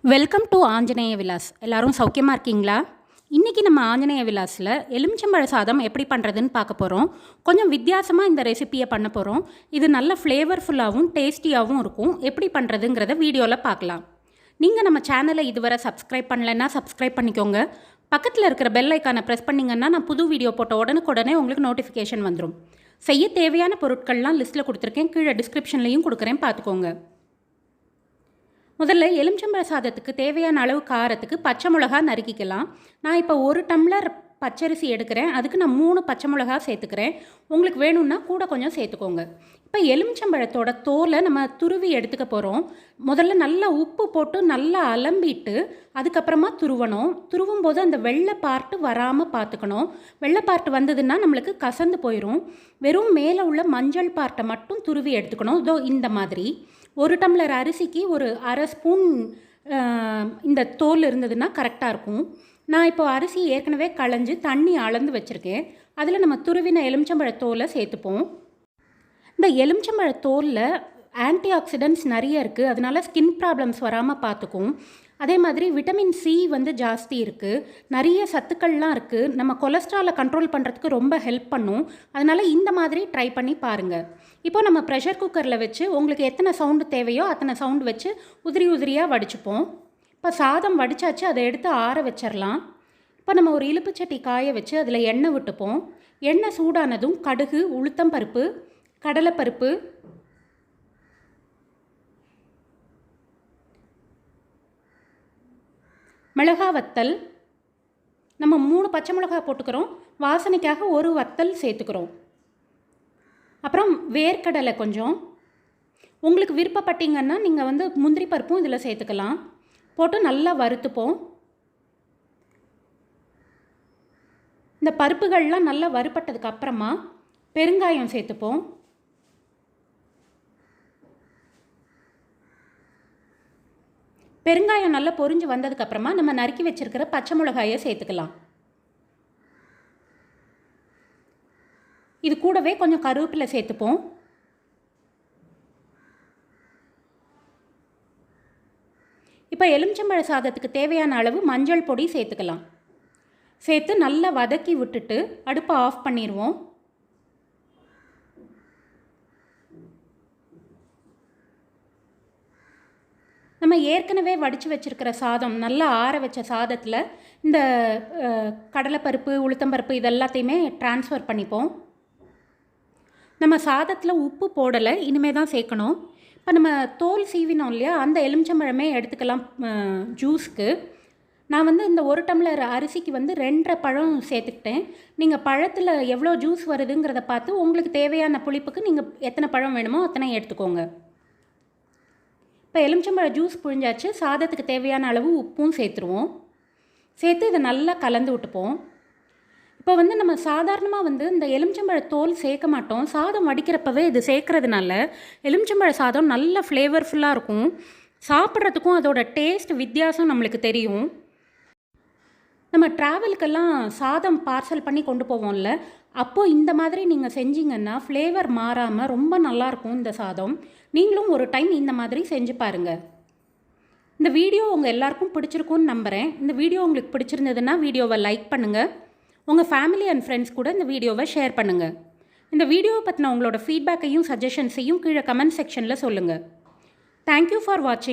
Welcome to Anjaneya Vilas. எல்லோரும் சௌக்கியமாக இருக்கீங்களா? இன்றைக்கி நம்ம ஆஞ்சநேய விலாஸில் எலுமிச்சம்பழ சாதம் எப்படி பண்ணுறதுன்னு பார்க்க போகிறோம். கொஞ்சம் வித்தியாசமாக இந்த ரெசிப்பியை பண்ண போகிறோம். இது நல்ல ஃப்ளேவர்ஃபுல்லாகவும் டேஸ்டியாகவும் இருக்கும். எப்படி பண்ணுறதுங்கிறத வீடியோவில் பார்க்கலாம். நீங்கள் நம்ம சேனலை இதுவரை சப்ஸ்கிரைப் பண்ணலைன்னா சப்ஸ்கிரைப் பண்ணிக்கோங்க. பக்கத்தில் இருக்கிற பெல் ஐக்கானை ப்ரெஸ் பண்ணிங்கன்னா நான் புது வீடியோ போட்ட உடனுக்குடனே உங்களுக்கு நோட்டிஃபிகேஷன் வந்துடும். செய்ய தேவையான பொருட்கள்லாம் லிஸ்ட்டில் கொடுத்துருக்கேன், கீழே டிஸ்கிரிப்ஷன்லையும் கொடுக்குறேன், பார்த்துக்கோங்க. முதல்ல எலுமிச்சம்பழ சாதத்துக்கு தேவையான அளவு காரத்துக்கு பச்சை மிளகா நறுக்கிக்கலாம். நான் இப்போ 1 டம்ளர் பச்சரிசி எடுக்கிறேன். அதுக்கு நான் 3 பச்சை மிளகா சேர்த்துக்கிறேன். உங்களுக்கு வேணும்னா கூட கொஞ்சம் சேர்த்துக்கோங்க. இப்போ எலுமிச்சம்பழத்தோட தோலை நம்ம துருவி எடுத்துக்க போகிறோம். முதல்ல நல்லா உப்பு போட்டு நல்லா அலம்பிட்டு அதுக்கப்புறமா துருவும் போது அந்த வெள்ளை பார்ட்டு வராமல் பார்த்துக்கணும். வெள்ளை பார்ட்டு வந்ததுன்னா நம்மளுக்கு கசந்து போயிடும். வெறும் மேலே உள்ள மஞ்சள் பார்ட்டை மட்டும் துருவி எடுத்துக்கணும். இதோ இந்த மாதிரி 1 டம்ளர் அரிசிக்கு ஒரு அரை ஸ்பூன் இந்த தோல் இருந்ததுன்னா கரெக்டாக இருக்கும். நான் இப்போ அரிசி ஏற்கனவே களைஞ்சி தண்ணி அளந்து வச்சுருக்கேன். அதில் நம்ம துருவின எலுமிச்சம்பழ தோலை சேர்த்துப்போம். இந்த எலுமிச்சம்பழ தோலில் ஆன்டி ஆக்சிடென்ட்ஸ் நிறைய இருக்குது. அதனால் ஸ்கின் ப்ராப்ளம்ஸ் வராமல் பார்த்துக்கும். அதே மாதிரி விட்டமின் சி ஜாஸ்தி இருக்குது. நிறைய சத்துக்கள்லாம் இருக்குது. நம்ம கொலஸ்ட்ராலை கண்ட்ரோல் பண்ணுறதுக்கு ரொம்ப ஹெல்ப் பண்ணும். அதனால் இந்த மாதிரி ட்ரை பண்ணி பாருங்கள். இப்போ நம்ம ப்ரெஷர் குக்கரில் வச்சு உங்களுக்கு எத்தனை சவுண்டு தேவையோ அத்தனை சவுண்டு வச்சு உதிரியாக வடிச்சுப்போம். இப்போ சாதம் வடித்தாச்சு, அதை எடுத்து ஆற வச்சிடலாம். இப்போ நம்ம ஒரு இலுப்பு சட்டி காய வச்சு அதில் எண்ணெய் விட்டுப்போம். எண்ணெய் சூடானதும் கடுகு, உளுத்தம்பருப்பு, கடலைப்பருப்பு, மிளகா வத்தல், நம்ம 3 பச்சை மிளகா போட்டுக்கிறோம். வாசனைக்காக ஒரு வத்தல் சேர்த்துக்கிறோம். அப்புறம் வேர்க்கடலை கொஞ்சம், உங்களுக்கு விருப்பப்பட்டீங்கன்னா நீங்கள் முந்திரி பருப்பும் இதில் சேர்த்துக்கலாம். போட்டு நல்லா வறுத்துப்போம். இந்த பருப்புகள்லாம் நல்லா வறுப்பட்டதுக்கு அப்புறமா பெருங்காயம் சேர்த்துப்போம். பெருங்காயம் நல்லா பொரிஞ்சு வந்ததுக்கப்புறமா நம்ம நறுக்கி வச்சுருக்கிற பச்சை மிளகாயை சேர்த்துக்கலாம். இது கூடவே கொஞ்சம் கருவேப்பிலை சேர்த்துப்போம். இப்போ எலுமிச்சம்பழ சாதத்துக்கு தேவையான அளவு மஞ்சள் பொடி சேர்த்துக்கலாம். சேர்த்து நல்லா வதக்கி விட்டுட்டு அடுப்பை ஆஃப் பண்ணிடுவோம். நம்ம ஏற்கனவே வடித்து வச்சுருக்கிற சாதம், நல்லா ஆற வச்ச சாதத்தில் இந்த கடலைப்பருப்பு, உளுத்தம்பருப்பு இதெல்லாத்தையுமே ட்ரான்ஸ்ஃபர் பண்ணிப்போம். நம்ம சாதத்தில் உப்பு போடலை, இனிமேல் தான் சேர்க்கணும். இப்போ நம்ம தோல் சீவினோம் இல்லையா, அந்த எலுமிச்சம்பழமே எடுத்துக்கலாம் ஜூஸ்க்கு. நான் இந்த 1 டம்ளர் அரிசிக்கு 2.5 பழம் சேர்த்துக்கிட்டேன். நீங்கள் பழத்தில் எவ்வளோ ஜூஸ் வருதுங்கிறத பார்த்து உங்களுக்கு தேவையான புளிப்புக்கு நீங்கள் எத்தனை பழம் வேணுமோ அத்தனை எடுத்துக்கோங்க. இப்போ எலுமிச்சம்பழ ஜூஸ் புழிஞ்சாச்சு. சாதத்துக்கு தேவையான அளவு உப்பும் சேர்த்துருவோம். சேர்த்து இதை நல்லா கலந்து விட்டுப்போம். இப்போ நம்ம சாதாரணமாக இந்த எலுமிச்சம்பழ தோல் சேர்க்க மாட்டோம். சாதம் வடிக்கிறப்பவே இது சேர்க்கறதுனால எலுமிச்சம்பழ சாதம் நல்ல ஃப்ளேவர்ஃபுல்லாக இருக்கும். சாப்பிட்றதுக்கும் அதோட டேஸ்ட் வித்தியாசம் நம்மளுக்கு தெரியும். நம்ம ட்ராவலுக்கெல்லாம் சாதம் பார்சல் பண்ணி கொண்டு போவோம்ல, அப்போது இந்த மாதிரி நீங்கள் செஞ்சிங்கன்னா ஃப்ளேவர் மாறாமல் ரொம்ப நல்லாயிருக்கும் இந்த சாதம். நீங்களும் ஒரு டைம் இந்த மாதிரி செஞ்சு பாருங்கள். இந்த வீடியோ உங்கள் எல்லாருக்கும் பிடிச்சிருக்கும்னு நம்புகிறேன். இந்த வீடியோ உங்களுக்கு பிடிச்சிருந்ததுன்னா வீடியோவை லைக் பண்ணுங்கள். உங்கள் ஃபேமிலி அண்ட் ஃப்ரெண்ட்ஸ் கூட இந்த வீடியோவை ஷேர் பண்ணுங்கள். இந்த வீடியோவை பற்றின உங்களோட ஃபீட்பேக்கையும் சஜஷன்ஸையும் கீழே கமெண்ட் செக்ஷனில் சொல்லுங்கள். தேங்க்யூ ஃபார் வாட்சிங்.